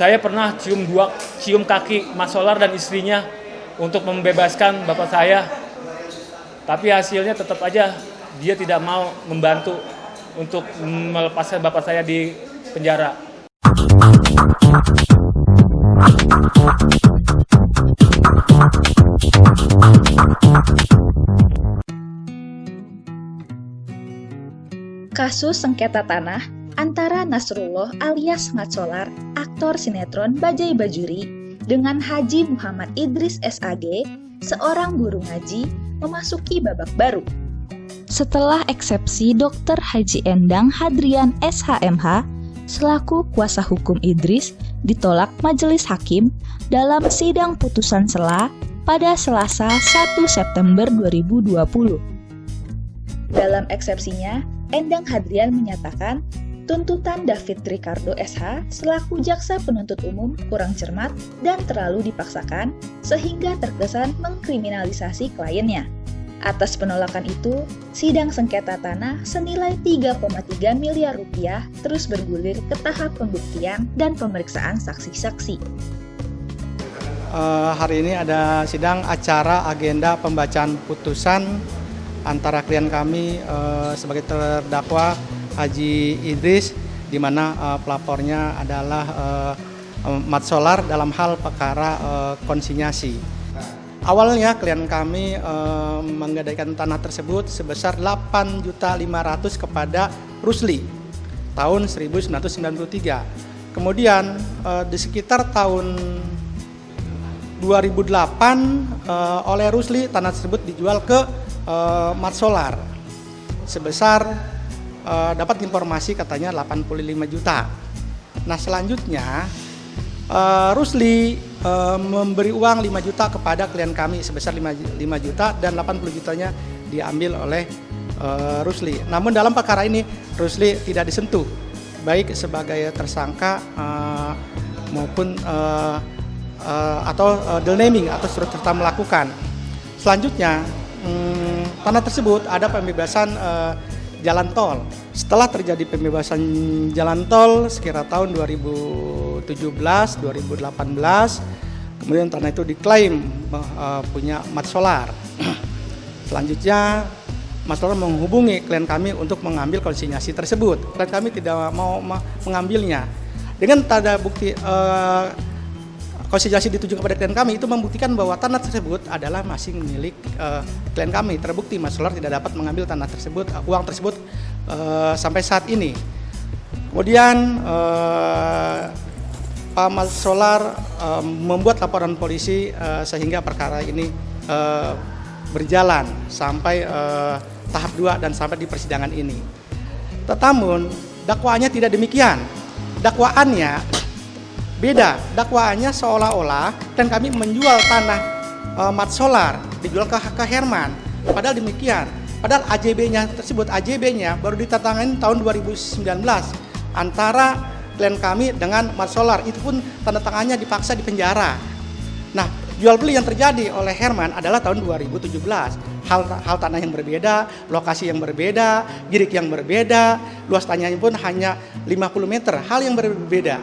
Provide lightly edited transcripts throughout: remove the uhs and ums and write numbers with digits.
Saya pernah cium kaki Mas Solar dan istrinya untuk membebaskan bapak saya. Tapi hasilnya tetap aja dia tidak mau membantu untuk melepaskan bapak saya di penjara. Kasus sengketa tanah antara Nasrullah alias Mat Solar, aktor sinetron Bajai Bajuri, dengan Haji Muhammad Idris SAG, seorang guru ngaji, memasuki babak baru. Setelah eksepsi Dr. Haji Endang Hadrian SHMH selaku kuasa hukum Idris ditolak majelis hakim dalam sidang putusan sela pada Selasa 1 September 2020. Dalam eksepsinya, Endang Hadrian menyatakan tuntutan David Ricardo SH selaku jaksa penuntut umum kurang cermat dan terlalu dipaksakan sehingga terkesan mengkriminalisasi kliennya. Atas penolakan itu, sidang sengketa tanah senilai 3,3 miliar rupiah terus bergulir ke tahap pembuktian dan pemeriksaan saksi-saksi. Hari ini ada sidang acara agenda pembacaan putusan antara klien kami sebagai terdakwa Haji Idris, di mana pelapornya adalah Mat Solar dalam hal perkara konsinyasi. Awalnya klien kami menggadaikan tanah tersebut sebesar 8.500.000 kepada Rusli tahun 1993. Kemudian di sekitar tahun 2008 oleh Rusli tanah tersebut dijual ke Mat Solar sebesar dapat informasi katanya 85 juta. Nah selanjutnya Rusli memberi uang 5 juta kepada klien kami sebesar 5 juta dan 80 jutanya diambil oleh Rusli. Namun dalam perkara ini Rusli tidak disentuh baik sebagai tersangka maupun atau deal naming atau serta melakukan. Selanjutnya tanah tersebut ada pembebasan jalan tol. Setelah terjadi pembebasan jalan tol sekira tahun 2017, 2018, kemudian tanah itu diklaim punya Mat Solar. Selanjutnya Mat Solar menghubungi klien kami untuk mengambil konsinyasi tersebut. Klien kami tidak mau mengambilnya. Dengan tanda bukti konsinyasi ditujukan kepada klien kami itu membuktikan bahwa tanah tersebut adalah masih milik klien kami. Terbukti Mat Solar tidak dapat mengambil tanah tersebut, uang tersebut sampai saat ini. Kemudian Pak Mat Solar membuat laporan polisi sehingga perkara ini berjalan sampai tahap 2 dan sampai di persidangan ini. Tetapi dakwaannya tidak demikian. Dakwaannya beda, dakwaannya seolah-olah dan kami menjual tanah Mat Solar dijual ke Herman. Padahal demikian. Padahal AJB-nya tersebut, AJB-nya baru ditandatangani tahun 2019 antara klien kami dengan Mat Solar. Itu pun tanda tangannya dipaksa di penjara. Nah, jual beli yang terjadi oleh Herman adalah tahun 2017. Hal tanah yang berbeda, lokasi yang berbeda, girik yang berbeda, luas tanahnya pun hanya 50 meter, hal yang berbeda.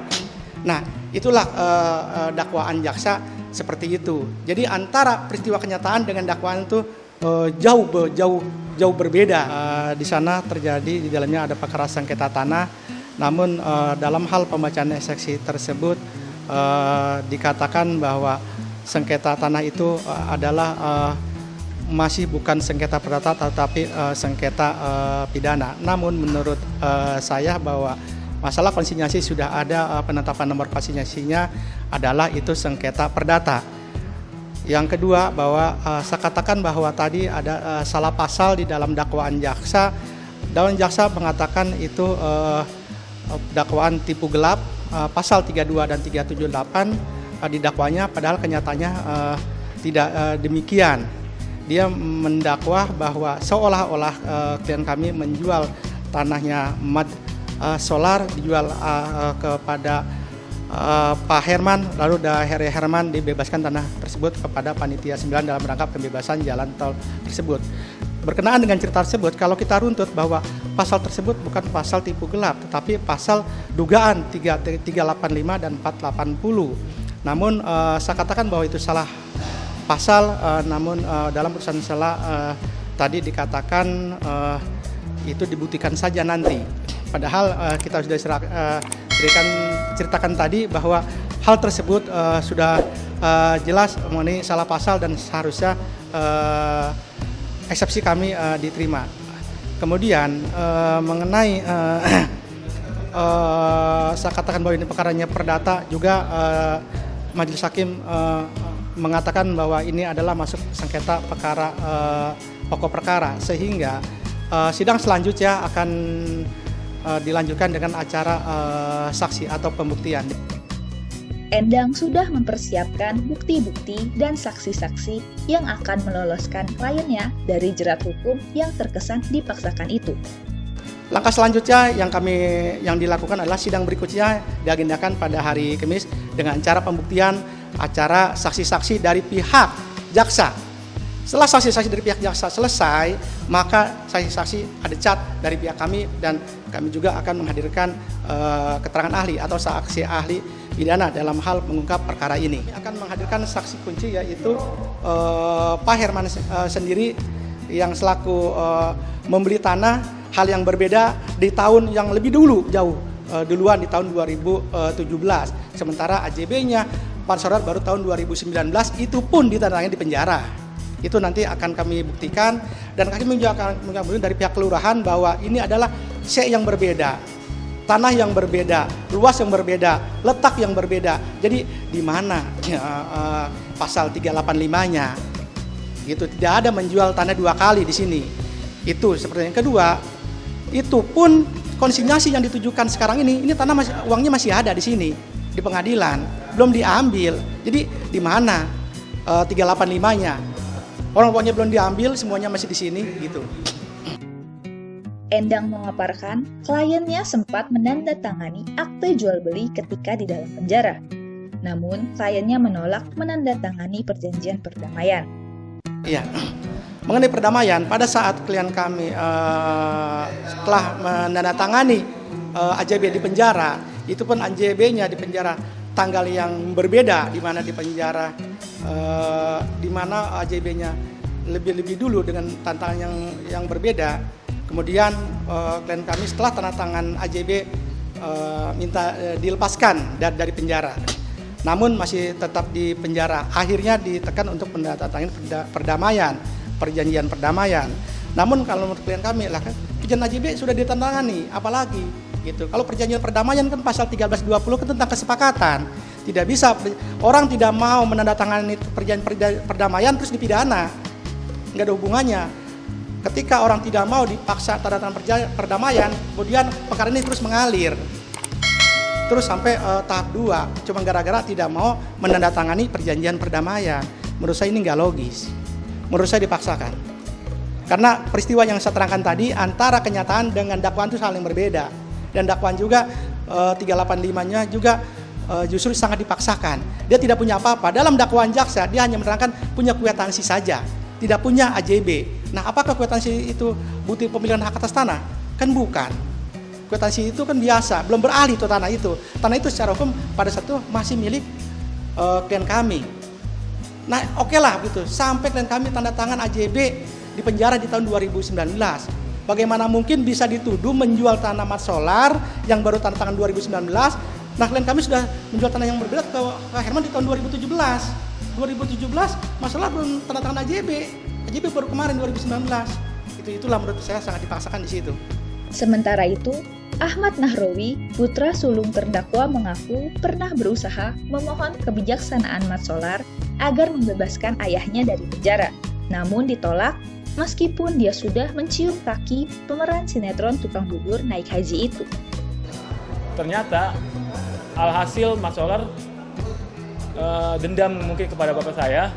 Nah, itulah dakwaan jaksa seperti itu. Jadi antara peristiwa kenyataan dengan dakwaan itu jauh berbeda. Di sana terjadi di dalamnya ada perkara sengketa tanah. Namun dalam hal pembacaan eksepsi tersebut dikatakan bahwa sengketa tanah itu adalah masih bukan sengketa perdata tetapi sengketa pidana. Namun menurut saya bahwa masalah konsinyasi sudah ada, penetapan nomor konsinyasinya adalah itu sengketa perdata. Yang kedua bahwa saya katakan bahwa tadi ada salah pasal di dalam dakwaan jaksa. Dakwaan jaksa mengatakan itu dakwaan tipu gelap, pasal 32 dan 378 didakwanya, padahal kenyataannya tidak demikian. Dia mendakwa bahwa seolah-olah klien kami menjual tanahnya Mat Solar dijual kepada Pak Herman, lalu dari Herman dibebaskan tanah tersebut kepada Panitia 9 dalam rangka pembebasan jalan tol tersebut. Berkenaan dengan cerita tersebut, kalau kita runtut bahwa pasal tersebut bukan pasal tipu gelap, tetapi pasal dugaan 385 dan 480. Namun saya katakan bahwa itu salah pasal, namun dalam putusan salah tadi dikatakan itu dibuktikan saja nanti. Padahal kita sudah ceritakan tadi bahwa hal tersebut sudah jelas mengenai salah pasal dan seharusnya eksepsi kami diterima. Kemudian mengenai saya katakan bahwa ini perkaranya perdata juga Majelis Hakim mengatakan bahwa ini adalah masuk sengketa perkara pokok perkara, sehingga sidang selanjutnya akan dilanjutkan dengan acara saksi atau pembuktian. Endang sudah mempersiapkan bukti-bukti dan saksi-saksi yang akan meloloskan kliennya dari jerat hukum yang terkesan dipaksakan itu. Langkah selanjutnya yang dilakukan adalah sidang berikutnya diagendakan pada hari Kamis dengan cara pembuktian acara saksi-saksi dari pihak jaksa. Setelah saksi-saksi dari pihak jaksa selesai, maka saksi-saksi ada cat dari pihak kami dan kami juga akan menghadirkan keterangan ahli atau saksi ahli pidana dalam hal mengungkap perkara ini. Akan menghadirkan saksi kunci yaitu Pak Herman sendiri yang selaku membeli tanah, hal yang berbeda di tahun yang lebih duluan di tahun 2017. Sementara AJB-nya Pak Saudara baru tahun 2019, itu pun ditandatangani di penjara. Itu nanti akan kami buktikan dan kami juga akan mengambil dari pihak kelurahan bahwa ini adalah yang berbeda, tanah yang berbeda, luas yang berbeda, letak yang berbeda. Jadi di mana pasal 385-nya? Gitu, tidak ada menjual tanah dua kali di sini. Itu seperti yang kedua. Itu pun konsinyasi yang ditujukan sekarang ini tanah uangnya masih ada di sini di pengadilan, belum diambil. Jadi di mana 385-nya? Orang uangnya belum diambil, semuanya masih di sini gitu. Endang memaparkan kliennya sempat menandatangani akte jual beli ketika di dalam penjara. Namun kliennya menolak menandatangani perjanjian perdamaian. Iya. Mengenai perdamaian, pada saat klien kami setelah menandatangani AJB di penjara, itu pun AJB-nya di penjara tanggal yang berbeda, di mana di penjara di mana AJB-nya lebih dulu dengan tantangan yang berbeda. Kemudian klien kami setelah tanda tangan AJB minta dilepaskan dari penjara. Namun masih tetap di penjara. Akhirnya ditekan untuk menandatangani perdamaian, perjanjian perdamaian. Namun kalau menurut klien kami lah kan perjanjian AJB sudah ditandatangani, apalagi gitu. Kalau perjanjian perdamaian kan pasal 1320 kan tentang kesepakatan. Tidak bisa orang tidak mau menandatangani perjanjian perdamaian terus dipidana. Enggak ada hubungannya. Ketika orang tidak mau dipaksa tanda tangan perdamaian, kemudian perkara ini terus mengalir. Terus sampai tahap 2, cuma gara-gara tidak mau menandatangani perjanjian perdamaian. Menurut saya ini nggak logis. Menurut saya dipaksakan. Karena peristiwa yang saya terangkan tadi antara kenyataan dengan dakwaan itu hal yang berbeda. Dan dakwaan juga 385-nya juga justru sangat dipaksakan. Dia tidak punya apa-apa. Dalam dakwaan jaksa dia hanya menerangkan punya kwitansi saja, tidak punya AJB. Nah, apakah kwitansi itu bukti pemilihan hak atas tanah? Kan bukan. Kwitansi itu kan biasa, belum beralih itu tanah itu. Tanah itu secara hukum pada saat itu masih milik klien kami. Nah, oke lah gitu. Sampai klien kami tanda tangan AJB di penjara di tahun 2019. Bagaimana mungkin bisa dituduh menjual tanah Mat Solar yang baru tanda tangan 2019? Nah, klien kami sudah menjual tanah yang berbeda ke Herman di tahun 2017. 2017 masalah belum tanda tangan AJB. AJB baru kemarin 2019. Itulah menurut saya sangat dipaksakan di situ. Sementara itu, Ahmad Nahrawi, putra sulung terdakwa mengaku pernah berusaha memohon kebijaksanaan Mat Solar agar membebaskan ayahnya dari penjara. Namun ditolak meskipun dia sudah mencium kaki pemeran sinetron tukang bubur naik haji itu. Ternyata alhasil Mat Solar dendam mungkin kepada bapak saya.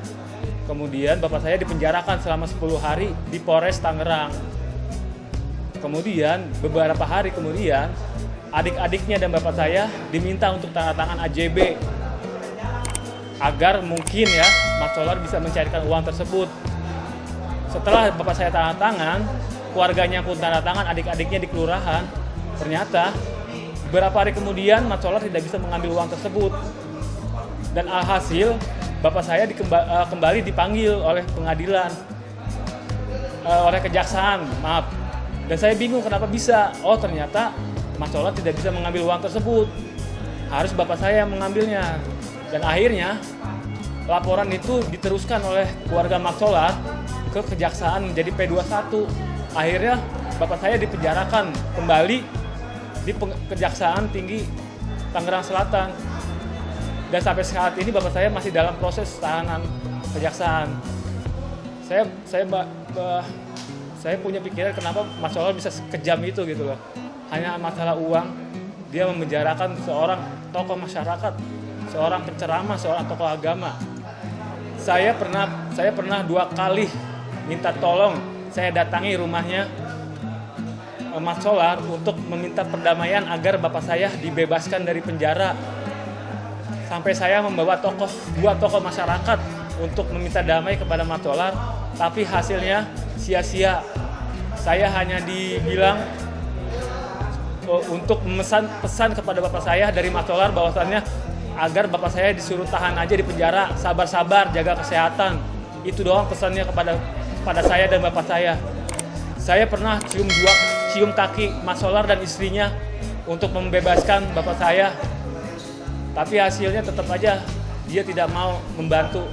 Kemudian bapak saya dipenjarakan selama 10 hari di Polres Tangerang. Kemudian beberapa hari kemudian adik-adiknya dan bapak saya diminta untuk tanda tangan AJB agar mungkin ya Mat Solar bisa mencairkan uang tersebut. Setelah bapak saya tanda tangan, keluarganya pun tanda tangan, adik-adiknya di kelurahan. Ternyata beberapa hari kemudian Mat Solar tidak bisa mengambil uang tersebut. Dan alhasil bapak saya kembali dipanggil oleh pengadilan, oleh kejaksaan, maaf. Dan saya bingung kenapa bisa. Oh ternyata Mat Solar tidak bisa mengambil uang tersebut. Harus bapak saya yang mengambilnya. Dan akhirnya laporan itu diteruskan oleh keluarga Mat Solar ke kejaksaan menjadi P21. Akhirnya bapak saya dipenjarakan kembali di Kejaksaan Tinggi Tangerang Selatan. Dan sampai saat ini bapak saya masih dalam proses tahanan kejaksaan. Saya punya pikiran kenapa Mat Solar bisa sekejam itu gitu loh. Hanya masalah uang, dia memenjarakan seorang tokoh masyarakat, seorang penceramah, seorang tokoh agama. Saya pernah 2 kali minta tolong, saya datangi rumahnya Mat Solar untuk meminta perdamaian agar bapak saya dibebaskan dari penjara. Sampai saya membawa 2 tokoh masyarakat untuk meminta damai kepada Mat Solar, tapi hasilnya sia-sia. Saya hanya dibilang untuk pesan kepada bapak saya dari Mat Solar bahwasannya agar bapak saya disuruh tahan aja di penjara, sabar-sabar, jaga kesehatan. Itu doang pesannya kepada saya dan bapak saya. Saya pernah cium kaki Mat Solar dan istrinya untuk membebaskan bapak saya. Tapi hasilnya tetap aja dia tidak mau membantu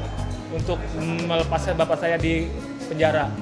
untuk melepaskan bapak saya di penjara.